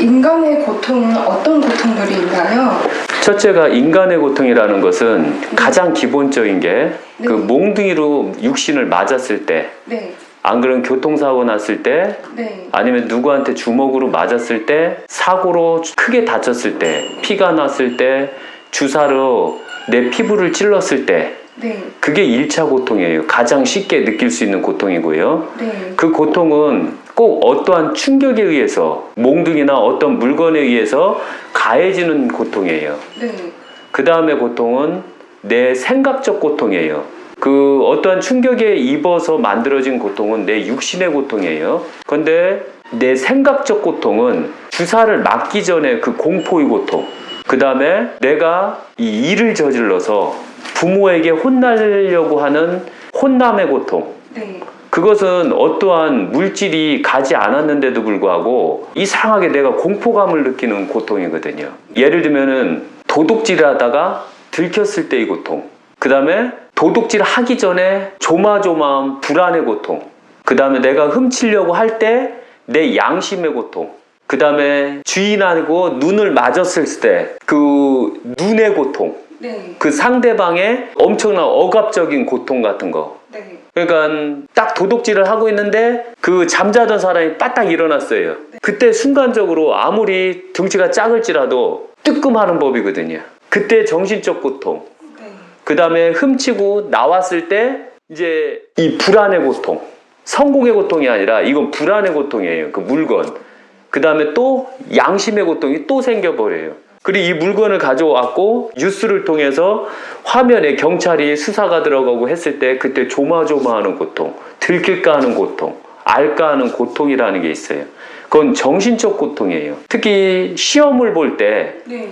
인간의 고통은 어떤 고통들이 있나요? 첫째가 인간의 고통이라는 것은 가장 기본적인 게 그 몽둥이로 육신을 맞았을 때, 네. 안 그러면 교통사고 났을 때, 네. 아니면 누구한테 주먹으로 맞았을 때, 사고로 크게 다쳤을 때, 피가 났을 때, 주사로 내 피부를 찔렀을 때, 네. 그게 1차 고통이에요. 가장 쉽게 느낄 수 있는 고통이고요. 네. 그 고통은 꼭 어떠한 충격에 의해서, 몽둥이나 어떤 물건에 의해서 가해지는 고통이에요. 네. 그 다음에 고통은 내 생각적 고통이에요. 그 어떠한 충격에 입어서 만들어진 고통은 내 육신의 고통이에요. 그런데 내 생각적 고통은 주사를 맞기 전에 그 공포의 고통, 그 다음에 내가 이 일을 저질러서 부모에게 혼나려고 하는 혼남의 고통, 네. 그것은 어떠한 물질이 가지 않았는데도 불구하고 이상하게 내가 공포감을 느끼는 고통이거든요. 예를 들면은 도둑질을 하다가 들켰을 때의 고통, 그 다음에 도둑질 하기 전에 조마조마한 불안의 고통, 그 다음에 내가 훔치려고 할 때 내 양심의 고통, 그 다음에 주인하고 눈을 맞았을 때 그 눈의 고통, 네. 그 상대방의 엄청난 억압적인 고통 같은 거. 네. 그러니까 딱 도둑질을 하고 있는데 그 잠자던 사람이 빠딱 일어났어요. 그때 순간적으로 아무리 등치가 작을지라도 뜨끔하는 법이거든요. 그때 정신적 고통. 네. 그 다음에 훔치고 나왔을 때 이제 이 불안의 고통. 성공의 고통이 아니라 이건 불안의 고통이에요. 그 물건. 그 다음에 또 양심의 고통이 또 생겨버려요. 그리고 이 물건을 가져왔고 뉴스를 통해서 화면에 경찰이 수사가 들어가고 했을 때 그때 조마조마하는 고통, 들킬까 하는 고통, 알까 하는 고통이라는 게 있어요. 그건 정신적 고통이에요. 특히 시험을 볼 때 네.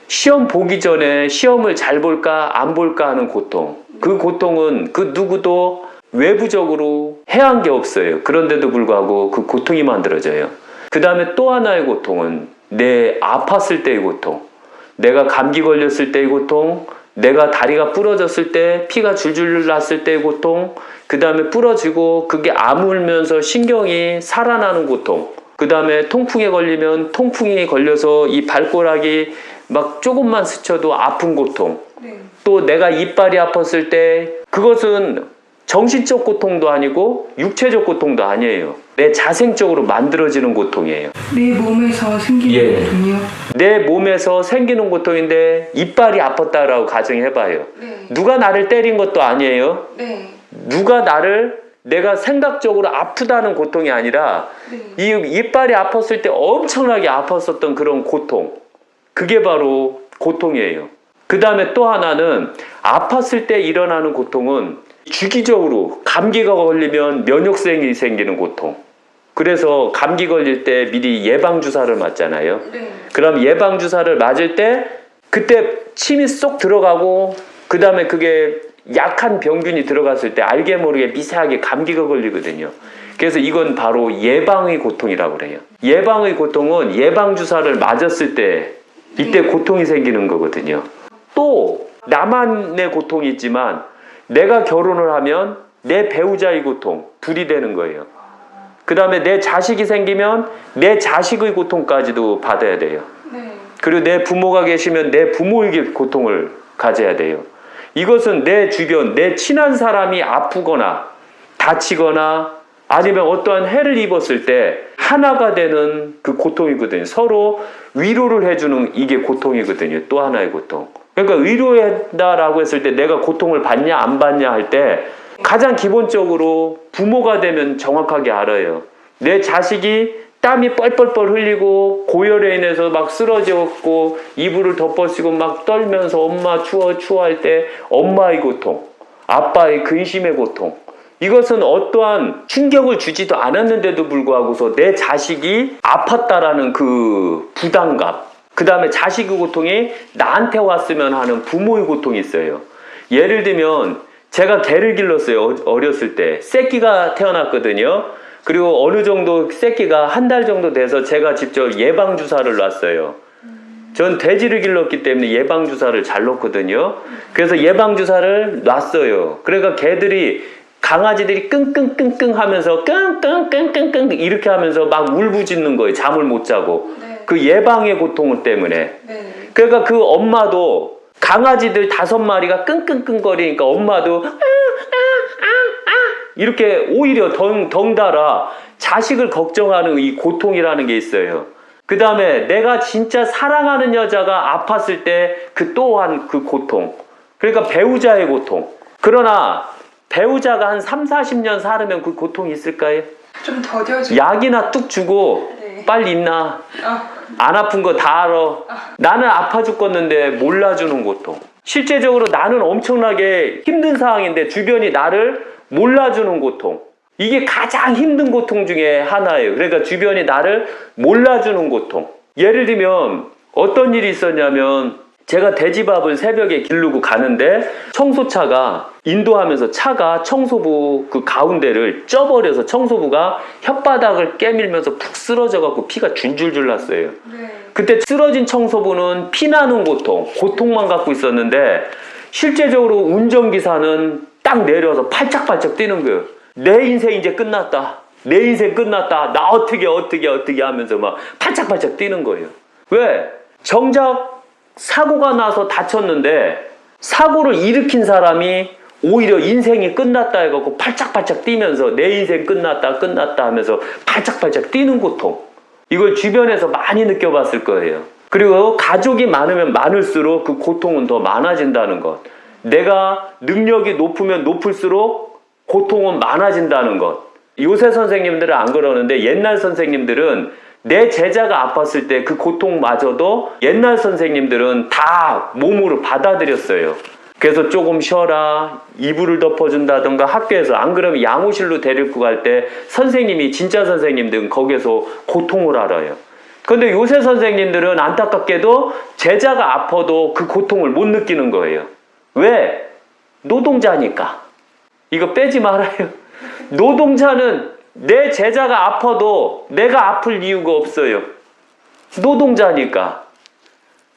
시험 보기 전에 시험을 잘 볼까 안 볼까 하는 고통, 그 고통은 그 누구도 외부적으로 해한 게 없어요. 그런데도 불구하고 그 고통이 만들어져요. 그 다음에 또 하나의 고통은 내 아팠을 때의 고통, 내가 감기 걸렸을 때의 고통, 내가 다리가 부러졌을 때 피가 줄줄 났을 때의 고통, 그 다음에 부러지고 그게 아물면서 신경이 살아나는 고통, 그 다음에 통풍에 걸리면 통풍이 걸려서 이 발가락이 막 조금만 스쳐도 아픈 고통, 네. 또 내가 이빨이 아팠을 때 그것은 정신적 고통도 아니고 육체적 고통도 아니에요. 내 자생적으로 만들어지는 고통이에요. 내 몸에서 생기는 고통이요? 내 몸에서 생기는 고통인데 이빨이 아팠다라고 가정해봐요. 네. 누가 나를 때린 것도 아니에요. 네. 누가 나를 내가 생각적으로 아프다는 고통이 아니라 네. 이 이빨이 아팠을 때 엄청나게 아팠었던 그런 고통, 그게 바로 고통이에요. 그 다음에 또 하나는 아팠을 때 일어나는 고통은 주기적으로 감기가 걸리면 면역성이 생기는 고통. 그래서 감기 걸릴 때 미리 예방주사를 맞잖아요. 네. 그럼 예방주사를 맞을 때 그때 침이 쏙 들어가고 그 다음에 그게 약한 병균이 들어갔을 때 알게 모르게 미세하게 감기가 걸리거든요. 그래서 이건 바로 예방의 고통이라고 그래요. 예방의 고통은 예방주사를 맞았을 때 이때 고통이 생기는 거거든요. 또 나만의 고통이 있지만 내가 결혼을 하면 내 배우자의 고통, 둘이 되는 거예요. 그 다음에 내 자식이 생기면 내 자식의 고통까지도 받아야 돼요. 네. 그리고 내 부모가 계시면 내 부모에게 고통을 가져야 돼요. 이것은 내 주변, 내 친한 사람이 아프거나 다치거나 아니면 어떠한 해를 입었을 때 하나가 되는 그 고통이거든요. 서로 위로를 해주는 이게 고통이거든요. 또 하나의 고통. 그러니까 위로한다라고 했을 때 내가 고통을 받냐 안 받냐 할 때 가장 기본적으로 부모가 되면 정확하게 알아요. 내 자식이 땀이 뻘뻘뻘 흘리고 고열에 인해서 막 쓰러졌고 이불을 덮어쓰고 막 떨면서 엄마 추워 추워 할 때 엄마의 고통, 아빠의 근심의 고통, 이것은 어떠한 충격을 주지도 않았는데도 불구하고서 내 자식이 아팠다라는 그 부담감, 그 다음에 자식의 고통이 나한테 왔으면 하는 부모의 고통이 있어요. 예를 들면 제가 개를 길렀어요. 어렸을 때 새끼가 태어났거든요. 그리고 어느 정도 새끼가 한 달 정도 돼서 제가 직접 예방주사를 놨어요. 전 돼지를 길렀기 때문에 예방주사를 잘 놓거든요. 그래서 예방주사를 놨어요. 그러니까 개들이, 강아지들이 끙끙끙끙 하면서 끙끙끙끙끙 이렇게 하면서 막 울부짖는 거예요. 잠을 못 자고. 네. 그 예방의 고통 때문에. 네. 그러니까 그 엄마도 강아지들 5마리가 끙끙끙거리니까 엄마도 이렇게 오히려 덩달아 자식을 걱정하는 이 고통이라는 게 있어요. 그 다음에 내가 진짜 사랑하는 여자가 아팠을 때 그 또한 그 고통. 그러니까 배우자의 고통. 그러나 배우자가 한 3, 40년 살으면 그 고통이 있을까요? 좀 더뎌지고. 약이나 뚝 주고 네. 빨리 있나? 아, 안 아픈 거 다 알아. 나는 아파 죽겠는데 몰라주는 고통. 실제적으로 나는 엄청나게 힘든 상황인데 주변이 나를 몰라주는 고통. 이게 가장 힘든 고통 중에 하나예요. 그러니까 주변이 나를 몰라주는 고통. 예를 들면 어떤 일이 있었냐면 제가 돼지밥을 새벽에 기르고 가는데 청소차가 인도하면서 차가 청소부 그 가운데를 쪄버려서 청소부가 혓바닥을 깨밀면서 푹 쓰러져갖고 피가 줄줄줄 났어요. 네. 그때 쓰러진 청소부는 피나는 고통만 갖고 있었는데 실제적으로 운전기사는 딱 내려서 팔짝팔짝 뛰는 거예요. 내 인생 이제 끝났다. 내 인생 끝났다. 나 어떻게 하면서 막 팔짝팔짝 뛰는 거예요. 왜? 정작 사고가 나서 다쳤는데 사고를 일으킨 사람이 오히려 인생이 끝났다 해갖고 팔짝팔짝 뛰면서 내 인생 끝났다 하면서 팔짝팔짝 뛰는 고통. 이걸 주변에서 많이 느껴봤을 거예요. 그리고 가족이 많으면 많을수록 그 고통은 더 많아진다는 것. 내가 능력이 높으면 높을수록 고통은 많아진다는 것. 요새 선생님들은 안 그러는데 옛날 선생님들은 내 제자가 아팠을 때 그 고통마저도 옛날 선생님들은 다 몸으로 받아들였어요. 그래서 조금 쉬어라, 이불을 덮어준다던가 학교에서 안 그러면 양호실로 데리고 갈 때 선생님이 진짜 선생님들은 거기서 고통을 알아요. 그런데 요새 선생님들은 안타깝게도 제자가 아파도 그 고통을 못 느끼는 거예요. 왜? 노동자니까. 이거 빼지 말아요. 노동자는 내 제자가 아파도 내가 아플 이유가 없어요. 노동자니까.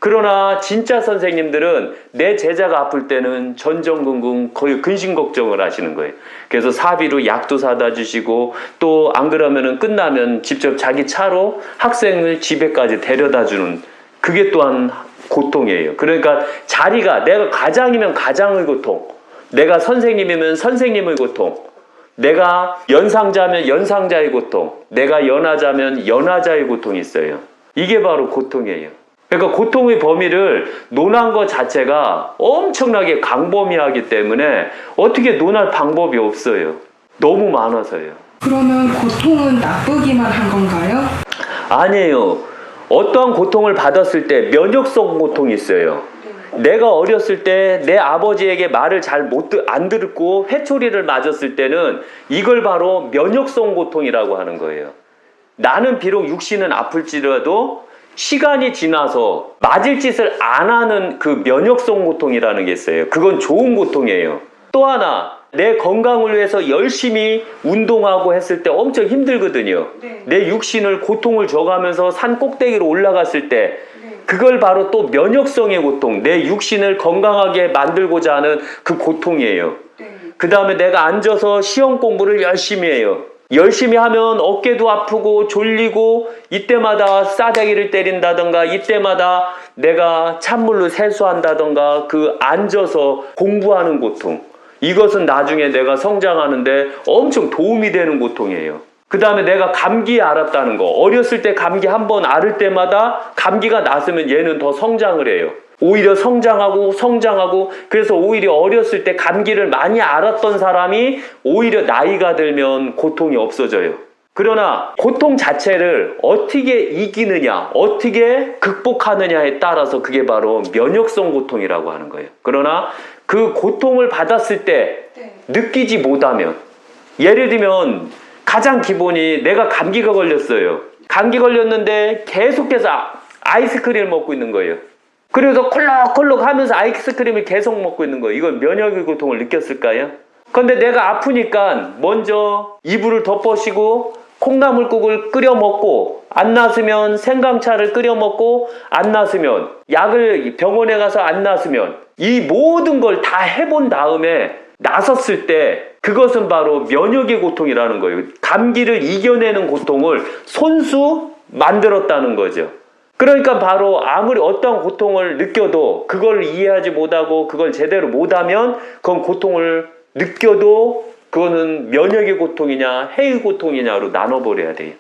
그러나 진짜 선생님들은 내 제자가 아플 때는 전전긍긍 거의 근심 걱정을 하시는 거예요. 그래서 사비로 약도 사다 주시고 또 안 그러면은 끝나면 직접 자기 차로 학생을 집에까지 데려다 주는 그게 또한 고통이에요. 그러니까 자리가 내가 가장이면 가장의 고통, 내가 선생님이면 선생님의 고통, 내가 연상자면 연상자의 고통, 내가 연하자면 연하자의 고통이 있어요. 이게 바로 고통이에요. 그러니까 고통의 범위를 논한 것 자체가 엄청나게 광범위하기 때문에 어떻게 논할 방법이 없어요. 너무 많아서요. 그러면 고통은 나쁘기만 한 건가요? 아니에요. 어떠한 고통을 받았을 때 면역성 고통이 있어요. 내가 어렸을 때 내 아버지에게 말을 잘 안 듣고 회초리를 맞았을 때는 이걸 바로 면역성 고통이라고 하는 거예요. 나는 비록 육신은 아플지라도 시간이 지나서 맞을 짓을 안 하는 그 면역성 고통이라는 게 있어요. 그건 좋은 고통이에요. 또 하나, 내 건강을 위해서 열심히 운동하고 했을 때 엄청 힘들거든요. 네. 내 육신을 고통을 줘가면서 산 꼭대기로 올라갔을 때 그걸 바로 또 면역성의 고통, 내 육신을 건강하게 만들고자 하는 그 고통이에요. 그 다음에 내가 앉아서 시험 공부를 열심히 해요. 열심히 하면 어깨도 아프고 졸리고 이때마다 싸대기를 때린다던가 이때마다 내가 찬물로 세수한다던가 그 앉아서 공부하는 고통. 이것은 나중에 내가 성장하는데 엄청 도움이 되는 고통이에요. 그 다음에 내가 감기 앓았다는 거. 어렸을 때 감기 한 번 앓을 때마다 감기가 났으면 얘는 더 성장을 해요. 오히려 성장하고 그래서 오히려 어렸을 때 감기를 많이 앓았던 사람이 오히려 나이가 들면 고통이 없어져요. 그러나 고통 자체를 어떻게 이기느냐, 어떻게 극복하느냐에 따라서 그게 바로 면역성 고통이라고 하는 거예요. 그러나 그 고통을 받았을 때 느끼지 못하면, 예를 들면 가장 기본이 내가 감기가 걸렸어요. 감기 걸렸는데 계속해서 아이스크림을 먹고 있는 거예요. 그래서 콜록콜록 하면서 아이스크림을 계속 먹고 있는 거예요. 이건 면역의 고통을 느꼈을까요? 그런데 내가 아프니까 먼저 이불을 덮어씌고 콩나물국을 끓여 먹고 안 나으면 생강차를 끓여 먹고 안 나으면 약을 병원에 가서 안 나으면 이 모든 걸 다 해본 다음에 나섰을 때 그것은 바로 면역의 고통이라는 거예요. 감기를 이겨내는 고통을 손수 만들었다는 거죠. 그러니까 바로 아무리 어떠한 고통을 느껴도 그걸 이해하지 못하고 그걸 제대로 못하면 그건 고통을 느껴도 그거는 면역의 고통이냐 해의 고통이냐로 나눠버려야 돼요.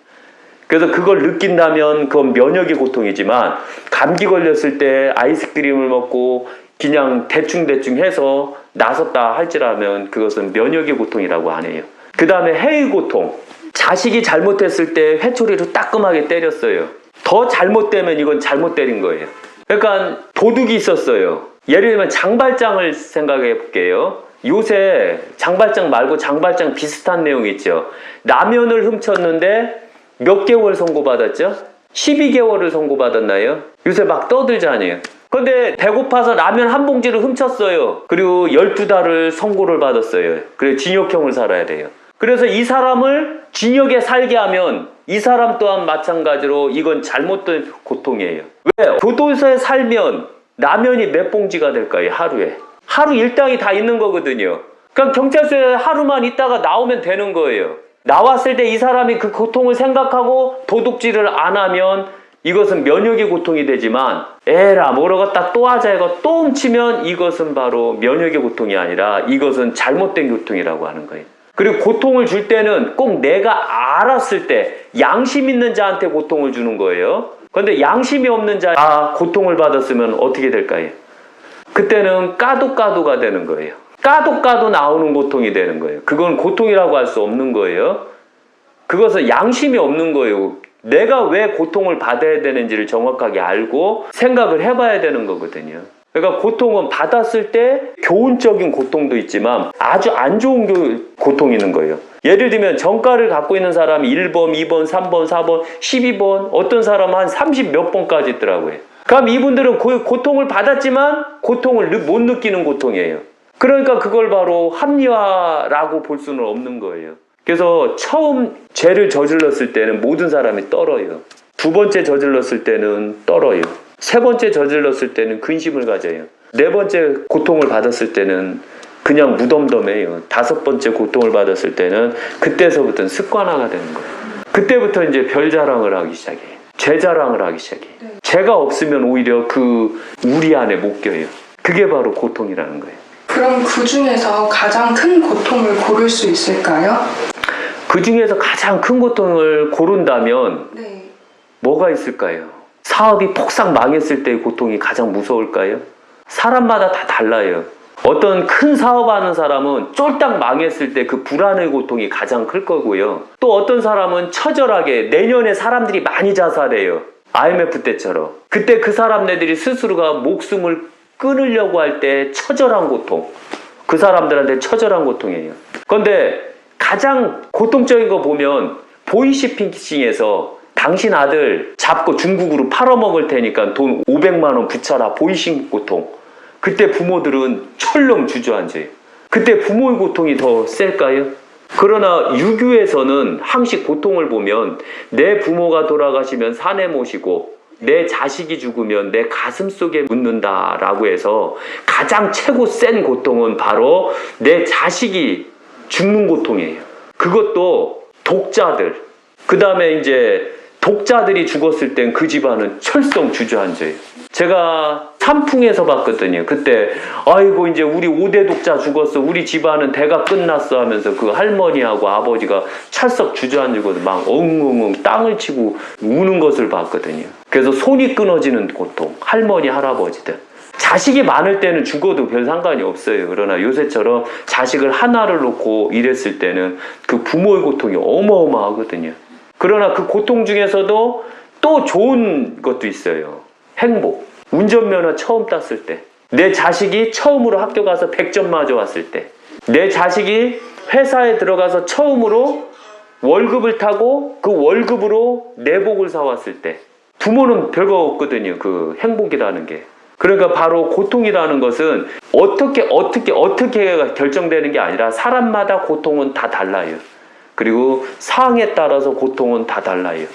그래서 그걸 느낀다면 그건 면역의 고통이지만 감기 걸렸을 때 아이스크림을 먹고 그냥 대충 해서 나섰다 할지라면 그것은 면역의 고통이라고 안 해요. 그 다음에 해의 고통. 자식이 잘못했을 때 회초리로 따끔하게 때렸어요. 더 잘못되면 이건 잘못 때린 거예요. 그러니까 도둑이 있었어요. 예를 들면 장발장을 생각해 볼게요. 요새 장발장 말고 장발장 비슷한 내용 있죠. 라면을 훔쳤는데 몇 개월 선고받았죠? 12개월을 선고받았나요? 요새 막 떠들잖아요. 근데 배고파서 라면 한 봉지를 훔쳤어요. 그리고 12달을 선고를 받았어요. 그래서 징역형을 살아야 돼요. 그래서 이 사람을 징역에 살게 하면 이 사람 또한 마찬가지로 이건 잘못된 고통이에요. 왜? 교도소에 살면 라면이 몇 봉지가 될까요? 하루에. 하루 일당이 다 있는 거거든요. 그럼 경찰서에 하루만 있다가 나오면 되는 거예요. 나왔을 때 이 사람이 그 고통을 생각하고 도둑질을 안 하면 이것은 면역의 고통이 되지만 에라 모르겠다 또 하자 이거 또 훔치면 이것은 바로 면역의 고통이 아니라 이것은 잘못된 고통이라고 하는 거예요. 그리고 고통을 줄 때는 꼭 내가 알았을 때 양심 있는 자한테 고통을 주는 거예요. 그런데 양심이 없는 자가 고통을 받았으면 어떻게 될까요? 그때는 까도가 되는 거예요. 까도 나오는 고통이 되는 거예요. 그건 고통이라고 할 수 없는 거예요. 그것은 양심이 없는 거예요. 내가 왜 고통을 받아야 되는지를 정확하게 알고 생각을 해봐야 되는 거거든요. 그러니까 고통은 받았을 때 교훈적인 고통도 있지만 아주 안 좋은 고통이 있는 거예요. 예를 들면 정가를 갖고 있는 사람이 1번, 2번, 3번, 4번, 12번 어떤 사람은 한 30 몇 번까지 있더라고요. 그럼 이분들은 고통을 받았지만 고통을 못 느끼는 고통이에요. 그러니까 그걸 바로 합리화라고 볼 수는 없는 거예요. 그래서 처음 죄를 저질렀을 때는 모든 사람이 떨어요. 두 번째 저질렀을 때는 떨어요. 세 번째 저질렀을 때는 근심을 가져요. 네 번째 고통을 받았을 때는 그냥 무덤덤해요. 다섯 번째 고통을 받았을 때는 그때서부터는 습관화가 되는 거예요. 그때부터 이제 별 자랑을 하기 시작해요. 죄 자랑을 하기 시작해요. 죄가 없으면 오히려 그 우리 안에 못 껴요. 그게 바로 고통이라는 거예요. 그럼 그 중에서 가장 큰 고통을 고를 수 있을까요? 그 중에서 가장 큰 고통을 고른다면 네. 뭐가 있을까요? 사업이 폭삭 망했을 때의 고통이 가장 무서울까요? 사람마다 다 달라요. 어떤 큰 사업하는 사람은 쫄딱 망했을 때 그 불안의 고통이 가장 클 거고요. 또 어떤 사람은 처절하게 내년에 사람들이 많이 자살해요. IMF 때처럼. 그때 그 사람네들이 스스로가 목숨을 끊으려고 할 때 처절한 고통. 그 사람들한테 처절한 고통이에요. 그런데 가장 고통적인 거 보면 보이시피싱에서 당신 아들 잡고 중국으로 팔아먹을 테니까 돈 500만 원 붙여라. 보이싱 고통. 그때 부모들은 철렁 주저앉아요. 그때 부모의 고통이 더 셀까요? 그러나 유교에서는 항시 고통을 보면 내 부모가 돌아가시면 산에 모시고 내 자식이 죽으면 내 가슴 속에 묻는다라고 해서 가장 최고 센 고통은 바로 내 자식이 죽는 고통이에요. 그것도 독자들. 그 다음에 이제 독자들이 죽었을 땐 그 집안은 철썩 주저앉아요. 제가 삼풍에서 봤거든요. 그때 아이고 이제 우리 5대 독자 죽었어. 우리 집안은 대가 끝났어 하면서 그 할머니하고 아버지가 철썩 주저앉고 막 엉엉엉 땅을 치고 우는 것을 봤거든요. 그래서 손이 끊어지는 고통. 할머니 할아버지들. 자식이 많을 때는 죽어도 별 상관이 없어요. 그러나 요새처럼 자식을 하나를 놓고 이랬을 때는 그 부모의 고통이 어마어마하거든요. 그러나 그 고통 중에서도 또 좋은 것도 있어요. 행복. 운전면허 처음 땄을 때. 내 자식이 처음으로 학교 가서 100점 맞아왔을 때. 내 자식이 회사에 들어가서 처음으로 월급을 타고 그 월급으로 내복을 사왔을 때. 부모는 별거 없거든요. 그 행복이라는 게. 그러니까 바로 고통이라는 것은 어떻게 결정되는 게 아니라 사람마다 고통은 다 달라요. 그리고 상황에 따라서 고통은 다 달라요.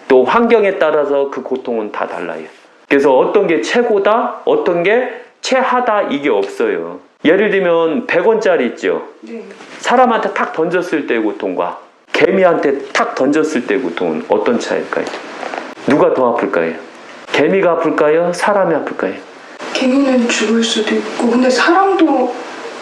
또 환경에 따라서 그 고통은 다 달라요. 그래서 어떤 게 최고다, 어떤 게 최하다 이게 없어요. 예를 들면 100원짜리 있죠. 네. 사람한테 탁 던졌을 때의 고통과 개미한테 탁 던졌을 때의 고통은 어떤 차이일까요? 누가 더 아플까요? 개미가 아플까요? 사람이 아플까요? 개미는 죽을 수도 있고 근데 사람도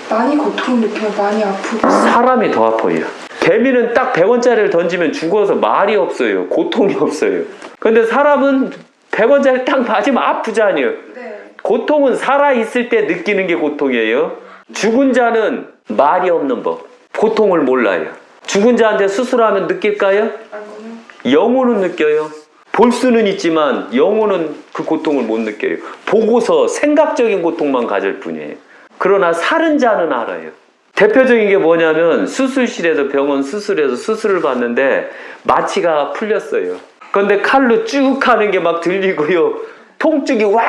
많이 고통을 느끼면 많이 아프고 사람이 더 아파요. 개미는 딱 100원짜리를 던지면 죽어서 말이 없어요. 고통이 없어요. 근데 사람은 100원짜리 딱 맞으면 아프잖아요. 네. 고통은 살아있을 때 느끼는 게 고통이에요. 죽은 자는 말이 없는 법. 고통을 몰라요. 죽은 자한테 수술하면 느낄까요? 알고는 영혼은 느껴요. 볼 수는 있지만 영혼은 그 고통을 못 느껴요. 보고서 생각적인 고통만 가질 뿐이에요. 그러나 사는 자는 알아요. 대표적인 게 뭐냐면 수술실에서 병원 수술해서 수술을 받는데 마취가 풀렸어요. 그런데 칼로 쭉 하는 게 막 들리고요. 통증이 와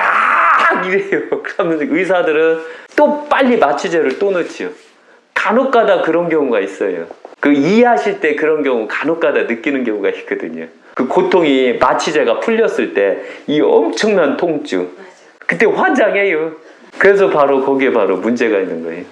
이래요. 그러면 의사들은 또 빨리 마취제를 또 넣지요. 간혹가다 그런 경우가 있어요. 그 이해하실 때 그런 경우 간혹가다 느끼는 경우가 있거든요. 그 고통이 마취제가 풀렸을 때 이 엄청난 통증. 그때 환장해요. 그래서 바로 거기에 바로 문제가 있는 거예요.